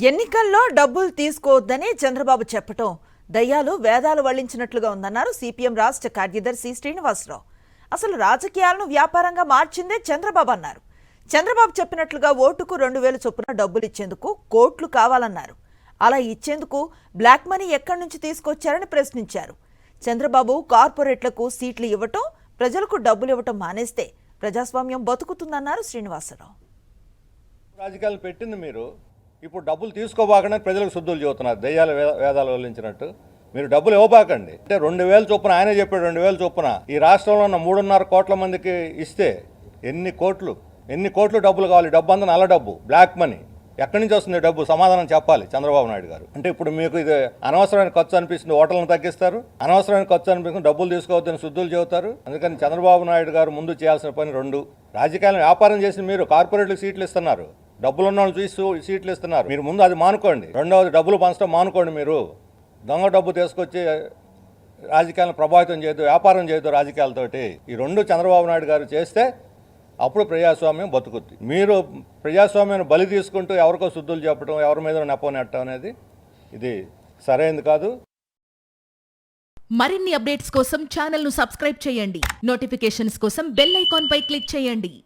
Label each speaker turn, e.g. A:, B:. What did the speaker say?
A: ఎన్నికల్లో డబ్బులు తీసుకోవద్దని చంద్రబాబు చెప్పటం దయ్యాలు వేదాలు వల్లించినట్లుగా ఉందన్నారు సిపిఎం రాష్ట్ర కార్యదర్శి శ్రీనివాసరావు. అసలు రాజకీయాలను వ్యాపారంగా మార్చిందే చంద్రబాబు అన్నారు. చంద్రబాబు చెప్పినట్లుగా ఓటుకు 2000 చొప్పున డబ్బులు ఇచ్చేందుకు కోట్లు కావాలన్నారు. అలా ఇచ్చేందుకు బ్లాక్ మనీ ఎక్కడి నుంచి తీసుకొచ్చారని ప్రశ్నించారు. చంద్రబాబు కార్పొరేట్లకు సీట్లు ఇవ్వటం, ప్రజలకు డబ్బులు ఇవ్వటం మానేస్తే ప్రజాస్వామ్యం బతుకుతుందన్నారు శ్రీనివాసరావు.
B: రాజకీయాలు పెట్టింది మీరు, ఇప్పుడు డబ్బులు తీసుకోబాకనే ప్రజలకు శుద్ధులు చెబుతున్నారు. దయ్యాలు వేదాలు వల్లించినట్టు మీరు డబ్బులు ఇవ్వబాకండి అంటే 2000 చొప్పున ఆయనే చెప్పాడు. 2000 చొప్పున ఈ రాష్ట్రంలో ఉన్న 3.5 కోట్ల మందికి ఇస్తే ఎన్ని కోట్లు డబ్బులు కావాలి? డబ్బు అంతా నల్ల డబ్బు, బ్లాక్ మనీ. ఎక్కడి నుంచి వస్తుంది డబ్బు? సమాధానం చెప్పాలి చంద్రబాబు నాయుడు గారు. అంటే ఇప్పుడు మీకు ఇది అనవసరమైన ఖర్చు అనిపిస్తుంది, ఓటర్లను తగ్గిస్తారు. అనవసరమైన ఖర్చు అనిపిస్తుంది, డబ్బులు తీసుకోవద్దని శుద్ధులు చెబుతారు. అందుకని చంద్రబాబు నాయుడు గారు ముందు చేయాల్సిన పని రెండు. రాజకీయాలను వ్యాపారం చేసి మీరు కార్పొరేట్లకు సీట్లు ఇస్తున్నారు, డబ్బులు ఉన్న వాళ్ళు చూసి సీట్లు ఇస్తున్నారు. మీరు ముందు అది మానుకోండి. రెండవది డబ్బులు పంచడం మానుకోండి. మీరు దొంగ డబ్బు తీసుకొచ్చి రాజకీయాలను ప్రభావితం చేయొద్దు, వ్యాపారం చేయొద్దు రాజకీయాలతోటి. ఈ రెండు చంద్రబాబు నాయుడు గారు చేస్తే అప్పుడు ప్రజాస్వామ్యం బతుకుద్ది. మీరు ప్రజాస్వామ్యాన్ని బలి తీసుకుంటూ ఎవరికో శుద్ధులు చెప్పడం, ఎవరి మీద నెపం నెట్టడం అనేది ఇది సరైనది కాదు.
C: మరిన్ని అప్డేట్స్ కోసం ఛానల్ ను సబ్స్క్రైబ్ చేయండి. నోటిఫికేషన్స్ కోసం బెల్ ఐకాన్ పై క్లిక్ చేయండి.